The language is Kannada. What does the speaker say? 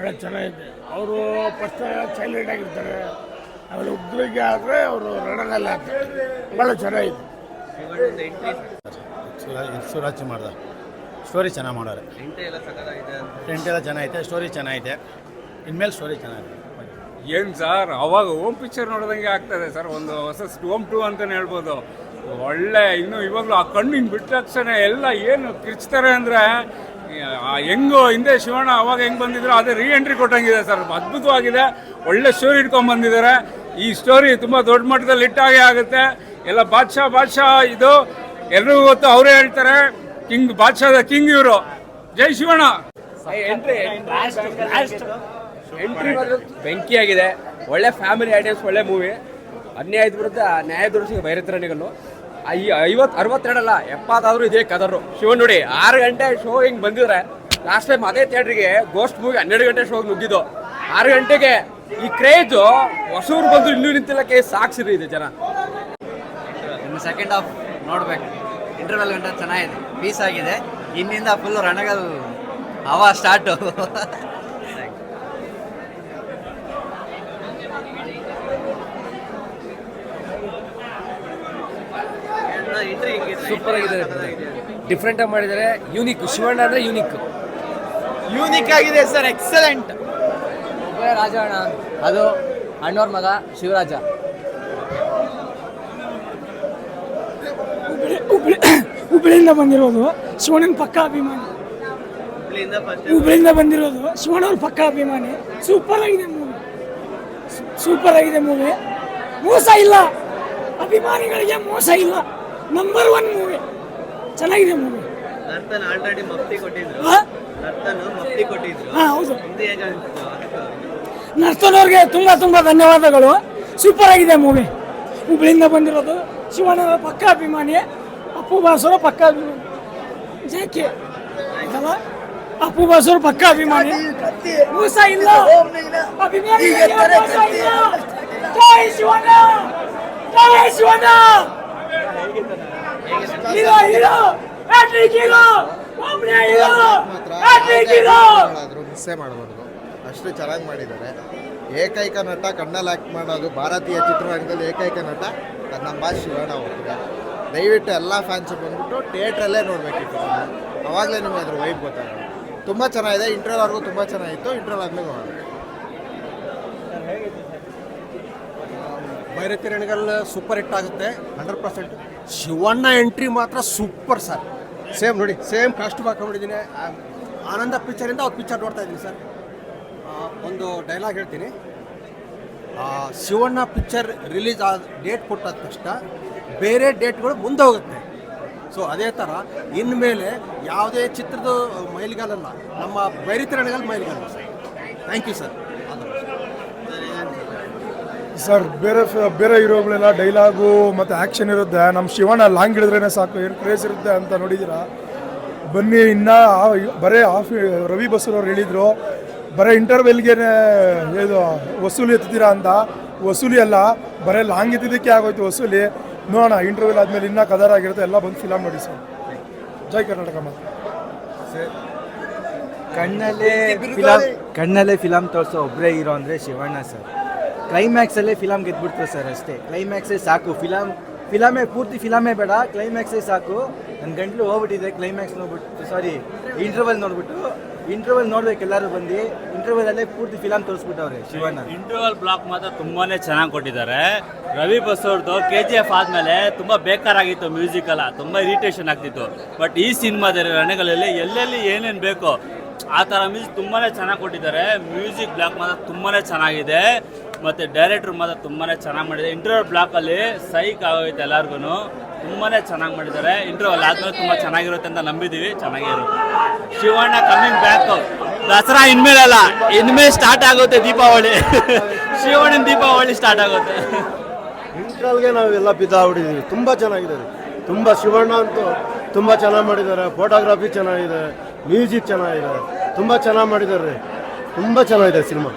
ಒಳ್ಳೆ ಚೆನ್ನಾಗಿದೆ. ಅವರು ಫಸ್ಟ್ ಸೈಲೆಂಟ್ ಆಗಿರ್ತಾರೆ, ಆಮೇಲೆ ಉಗ್ರಿಗೆ ಆದರೆ ಅವರು ರಣಗಲ್ಲ ಆಗ್ತಾರೆ. ಭಾಳ ಚೆನ್ನಾಗಿದೆ. ಶಿವರಾಜ್ ಮಾಡ್ದ ಸ್ಟೋರಿ ಚೆನ್ನಾಗಿ ಮಾಡೋರೆ. ಟೆಂಟ್ ಎಲ್ಲ ಚೆನ್ನಾಗೈತೆ, ಸ್ಟೋರಿ ಚೆನ್ನಾಗೈತೆ. ಇನ್ಮೇಲೆ ಸ್ಟೋರಿ ಚೆನ್ನಾಗಿದೆ. ಏನು ಸರ್, ಅವಾಗ ಓಮ್ ಪಿಕ್ಚರ್ ನೋಡಿದಂಗೆ ಆಗ್ತದೆ ಸರ್. ಒಂದು ಹೊಸ ಓಮ್ 2 ಅಂತಲೇ ಹೇಳ್ಬೋದು. ಒಳ್ಳೆ ಇನ್ನು ಇವಾಗಲೂ ಆ ಕಣ್ಣಿನ ಬಿಟ್ಟ ತಕ್ಷಣ ಎಲ್ಲ ಏನು ಕಿರ್ಚ್ತಾರೆ ಅಂದರೆ, ಹೆಂಗು ಹಿಂದೆ ಶಿವಣ್ಣ ಅವಾಗ ಹೆಂಗೆ ಬಂದಿದ್ರು ಅದೇ ರೀ ಎಂಟ್ರಿ ಕೊಟ್ಟಂಗಿದೆ ಸರ್. ಅದ್ಭುತವಾಗಿದೆ. ಒಳ್ಳೆ ಸ್ಟೋರಿ ಇಟ್ಕೊಂಡು ಬಂದಿದ್ದಾರೆ. ಈ ಸ್ಟೋರಿ ತುಂಬ ದೊಡ್ಡ ಮಟ್ಟದಲ್ಲಿ ಹಿಟ್ಟಾಗೇ ಆಗುತ್ತೆ. ಎಲ್ಲ ಬಾದ್ಶಾ ಇದು ಎಲ್ರಿಗೂ ಗೊತ್ತು. ಅವರೇ ಹೇಳ್ತಾರೆ ಕಿಂಗ್, ಬಾದ್ಶಾದ ಕಿಂಗ್ ಇವರು. ಜೈ ಶಿವಣ್ಣ. ಎಂಟ್ರಿ ಬೆಂಕಿಯಾಗಿದೆ. ಒಳ್ಳೆ ಫ್ಯಾಮಿಲಿ ಐಟಮ್ಸ್, ಒಳ್ಳೆ ಮೂವಿ. ಅನ್ಯಾಯದ ವಿರುದ್ಧ ನ್ಯಾಯದ ದೃಷ್ಟಿಗೆ ಬೈರತಿರನಿಗಲ್ಲು 50-62 70 ಇದೇ ಕದರು. ಶಿವನ್ ನೋಡಿ 6 ಗಂಟೆ ಶೋ ಹಿಂಗೆ ಬಂದಿದ್ರೆ, ಲಾಸ್ಟ್ ಟೈಮ್ ಅದೇ ಥಿಯೇಟ್ರಿಗೆ ಗೋಸ್ಟ್ ಮೂವಿ 12 ಗಂಟೆ ಶೋಗೆ ನುಗ್ಗಿದ್ದು. 6 ಗಂಟೆಗೆ ಈ ಕ್ರೇಜು ಹೊಸೂರು ಬಂದು ಇನ್ನೂ ನಿಂತಿಲ್ಲಕ್ಕೆ ಸಾಕ್ಷಿರಿ ಇದೆ ಜನ. ಇನ್ನು ಸೆಕೆಂಡ್ ಹಾಫ್ ನೋಡ್ಬೇಕು. ಇಂಟರ್ವೆಲ್ ಗಂಟೆ ಚೆನ್ನಾಗಿದೆ, ಪೀಸ್ ಆಗಿದೆ. ಇನ್ನಿಂದ ಫುಲ್ ರಣಗಲ್ ಹವಾ ಸ್ಟಾರ್ಟು. ಸೂಪರ್ ಆಗಿದೆ, ಡಿಫ್ರೆಂಟ್ ಆಗಿ ಮಾಡಿದ್ದಾರೆ. ಯೂನಿಕ್. ಶಿವಣ್ಣ ಅಂದ್ರೆ ಯೂನಿಕ್ ಆಗಿದೆ ಸರ್, ಎಕ್ಸಲೆಂಟ್. ರಾಜಣ್ಣ, ಅದು ಅಣ್ಣವ್ರ ಮಗ ಶಿವರಾಜ. ಹುಬ್ಳಿಯಿಂದ ಬಂದಿರೋದು ಶಿವಣ್ಣನ ಪಕ್ಕ ಅಭಿಮಾನಿ. ಹುಬ್ಳಿಯಿಂದ ಬಂದಿರೋದು ಶಿವಣ್ಣವ್ರ ಪಕ್ಕ ಅಭಿಮಾನಿ. ಸೂಪರ್ ಆಗಿದೆ ಮೂವಿ. ಮೋಸ ಇಲ್ಲ, ಅಭಿಮಾನಿಗಳಿಗೆ ಮೋಸ ಇಲ್ಲ. Number 1 movie. ಚೆನ್ನಾಗಿದೆ ಮೂವಿ. ಹೌದು, ನರ್ತನವ್ರಿಗೆ ತುಂಬಾ ಧನ್ಯವಾದಗಳು. ಸೂಪರ್ ಆಗಿದೆ ಮೂವಿ. ಹುಬ್ಳಿಯಿಂದ ಬಂದಿರೋದು ಶಿವಣ್ಣವರ ಪಕ್ಕ ಅಭಿಮಾನಿ, ಅಪ್ಪು ಬಾಸರ ಪಕ್ಕ ಅಭಿಮಾನಿ. ಜೇಕೆ ಇದಲ್ಲ, ಅಪ್ಪು ಬಾಸರ ಪಕ್ಕ ಅಭಿಮಾನಿ. ಮೋಸ ಇಲ್ಲ, ಅಭಿಮಾನಿಗಳಿಗೆ ಮೋಸ ಇಲ್ಲ. ಜೈ ಶಿವಣ್ಣ, ಜೈ ಶಿವಣ್ಣ. ಮಿಸ್ಸೇ ಮಾಡಬಾರ್ದು, ಅಷ್ಟು ಚೆನ್ನಾಗಿ ಮಾಡಿದ್ದಾರೆ. ಏಕೈಕ ನಟ ಕಣ್ಣಲ್ಲಿ ಆ್ಯಕ್ಟ್ ಮಾಡೋದು ಭಾರತೀಯ ಚಿತ್ರರಂಗದಲ್ಲಿ ಏಕೈಕ ನಟ ಅದು ನಮ್ಮ ಶಿವಣ್ಣ ಹೋಗ್ತಾರೆ. ದಯವಿಟ್ಟು ಎಲ್ಲ ಫ್ಯಾನ್ಸು ಬಂದ್ಬಿಟ್ಟು ಥಿಯೇಟ್ರಲ್ಲೇ ನೋಡಬೇಕಿತ್ತು. ಅವಾಗಲೇ ನಿಮ್ಗೆ ಅದ್ರ ವೈಬ್ ಗೊತ್ತಾಗೋದು. ತುಂಬ ಚೆನ್ನಾಗಿದೆ. ಇಂಟರ್ವ್ಯೂವರೆಗೂ ತುಂಬ ಚೆನ್ನಾಗಿತ್ತು. ಇಂಟರ್ವ್ಯೂ ಆದಮೇಲೆ ನೋಡೋಣ. ಭೈರತಿರಣಿಗಲ್ ಸೂಪರ್ ಹಿಟ್ ಆಗುತ್ತೆ 100%. ಶಿವಣ್ಣ ಎಂಟ್ರಿ ಮಾತ್ರ ಸೂಪರ್ ಸರ್. ಸೇಮ್ ನೋಡಿ, ಸೇಮ್ ಕಾಸ್ಟ್ಯೂಮ್ ಹಾಕೊಂಡ್ಬಿಟ್ಟಿದ್ದೀನಿ. ಆನಂದ ಪಿಕ್ಚರಿಂದ ಅವ್ರು ಪಿಕ್ಚರ್ ನೋಡ್ತಾ ಇದ್ದೀನಿ ಸರ್. ಒಂದು ಡೈಲಾಗ್ ಹೇಳ್ತೀನಿ. ಶಿವಣ್ಣ ಪಿಕ್ಚರ್ ರಿಲೀಸ್ ಆದ ಡೇಟ್ ಕೊಟ್ಟಾದ ತಕ್ಷಣ ಬೇರೆ ಡೇಟ್ಗಳು ಮುಂದೆ ಹೋಗುತ್ತೆ. ಸೊ ಅದೇ ಥರ ಇನ್ಮೇಲೆ ಯಾವುದೇ ಚಿತ್ರದ ಮೈಲಿಗಲ್ಲ, ನಮ್ಮ ಭೈರತಿರಣಿಗಲ್ ಮೈಲಿಗಲ್ಲ sir. Thank you sir. Sir, ಬೇರೆ ಹೀರೋಗಳೆಲ್ಲ ಡೈಲಾಗು ಮತ್ತು ಆ್ಯಕ್ಷನ್ ಇರುತ್ತೆ. ನಮ್ಮ ಶಿವಣ್ಣ ಲಾಂಗ್ ಹಿಡಿದ್ರೇ ಸಾಕು, ಏನು ಕ್ರೇಜ್ ಇರುತ್ತೆ ಅಂತ ನೋಡಿದ್ದೀರಾ. ಬನ್ನಿ, ಇನ್ನೂ ಬರೀ ರವಿ ಬಸೂರವ್ರು ಹೇಳಿದರು ಬರೀ ಇಂಟರ್ವೆಲ್ಗೆ ಇದು ವಸೂಲಿ ಎತ್ತೀರಾ ಅಂತ. ವಸೂಲಿ ಅಲ್ಲ, ಬರೀ ಲಾಂಗ್ ಎತ್ತಿದ್ದಕ್ಕೆ ಆಗೋಯ್ತು ವಸೂಲಿ. ನೋಡೋಣ, ಇಂಟರ್ವೆಲ್ ಆದಮೇಲೆ ಇನ್ನೂ ಕದರಾಗಿರುತ್ತೆ. ಎಲ್ಲ ಬಂದು ಫಿಲಮ್ ನೋಡಿ ಸರ್. ಜೈ ಕರ್ನಾಟಕ. ಮಾತು ಕಣ್ಣಲ್ಲೇ ಫಿಲಮ್ ತೋರಿಸೋ ಒಬ್ಬರೇ ಹೀರೋ ಅಂದರೆ ಶಿವಣ್ಣ ಸರ್. ಕ್ಲೈಮ್ಯಾಕ್ಸಲ್ಲೇ ಫಿಲಮ್ ಗೆದ್ಬಿಡ್ತಾರೆ ಸರ್, ಅಷ್ಟೇ. ಕ್ಲೈಮ್ಯಾಕ್ಸೇ ಸಾಕು. ಫಿಲಮೇ ಪೂರ್ತಿ ಫಿಲಮೇ ಬೇಡ, ಕ್ಲೈಮ್ಯಾಕ್ಸೇ ಸಾಕು. ನನ್ನ ಗಂಟ್ಲು ಹೋಗ್ಬಿಟ್ಟಿದೆ ಕ್ಲೈಮ್ಯಾಕ್ಸ್ ನೋಡ್ಬಿಟ್ಟು. ಸಾರಿ, ಇಂಟರ್ವಲ್ ನೋಡ್ಬೇಕು ಎಲ್ಲರೂ ಬಂದು. ಇಂಟರ್ವಲಲ್ಲೇ ಪೂರ್ತಿ ಫಿಲಮ್ ತೋರಿಸ್ಬಿಟ್ಟವ್ರೆ ಶಿವಣ್ಣ. ಇಂಟರ್ವಲ್ ಬ್ಲಾಕ್ ಮಾತ್ರ ತುಂಬಾನೇ ಚೆನ್ನಾಗಿ ಕೊಟ್ಟಿದ್ದಾರೆ. ರವಿ ಬಸೂರ್ದು KGF ಆದಮೇಲೆ ತುಂಬ ಬೇಕಾರಾಗಿತ್ತು. ಮ್ಯೂಸಿಕಲ್ಲ ತುಂಬ ಇರಿಟೇಷನ್ ಆಗ್ತಿತ್ತು. ಬಟ್ ಈ ಸಿನಿಮಾದಲ್ಲಿ ರಣಗಳಲ್ಲಿ ಎಲ್ಲೆಲ್ಲಿ ಏನೇನು ಬೇಕೋ ಆ ಥರ ಮ್ಯೂಸಿಕ್ ತುಂಬಾ ಚೆನ್ನಾಗಿ ಕೊಟ್ಟಿದ್ದಾರೆ. ಮ್ಯೂಸಿಕ್ ಬ್ಲಾಕ್ ಮಾತ್ರ ತುಂಬಾ ಚೆನ್ನಾಗಿದೆ. ಮತ್ತು ಡೈರೆಕ್ಟ್ರು ಮಾತ್ರ ತುಂಬಾ ಚೆನ್ನಾಗಿ ಮಾಡಿದ್ದಾರೆ. ಇಂಟರ್ವಲ್ ಬ್ಲಾಕಲ್ಲಿ ಸೈಕ್ ಆಗೋಯ್ತು ಎಲ್ಲರಿಗೂ. ತುಂಬಾ ಚೆನ್ನಾಗಿ ಮಾಡಿದ್ದಾರೆ. ಇಂಟರ್ವಲ್ ಆದಮೇಲೆ ತುಂಬ ಚೆನ್ನಾಗಿರುತ್ತೆ ಅಂತ ನಂಬಿದ್ದೀವಿ. ಚೆನ್ನಾಗಿರುತ್ತೆ. Shivanna coming back. ದಸರಾ ಇನ್ಮೇಲೆ ಸ್ಟಾರ್ಟ್ ಆಗುತ್ತೆ ದೀಪಾವಳಿ. ಶಿವಣ್ಣನ ದೀಪಾವಳಿ ಸ್ಟಾರ್ಟ್ ಆಗುತ್ತೆ. ಇಂಟ್ರಲ್ಗೆ ನಾವೆಲ್ಲ ಬಿದ್ದಾಗ್ಬಿಟ್ಟಿದ್ದೀವಿ. ತುಂಬ ಚೆನ್ನಾಗಿದೆ. ತುಂಬ ಶಿವಣ್ಣ ಅಂತೂ ತುಂಬ ಚೆನ್ನಾಗಿ ಮಾಡಿದ್ದಾರೆ. ಫೋಟೋಗ್ರಫಿ ಚೆನ್ನಾಗಿದೆ, ಮ್ಯೂಸಿಕ್ ಚೆನ್ನಾಗಿದೆ, ತುಂಬ ಚೆನ್ನಾಗಿ ಮಾಡಿದ್ದಾರೆ. ತುಂಬ ಚೆನ್ನಾಗಿದೆ ಸಿನಿಮಾ.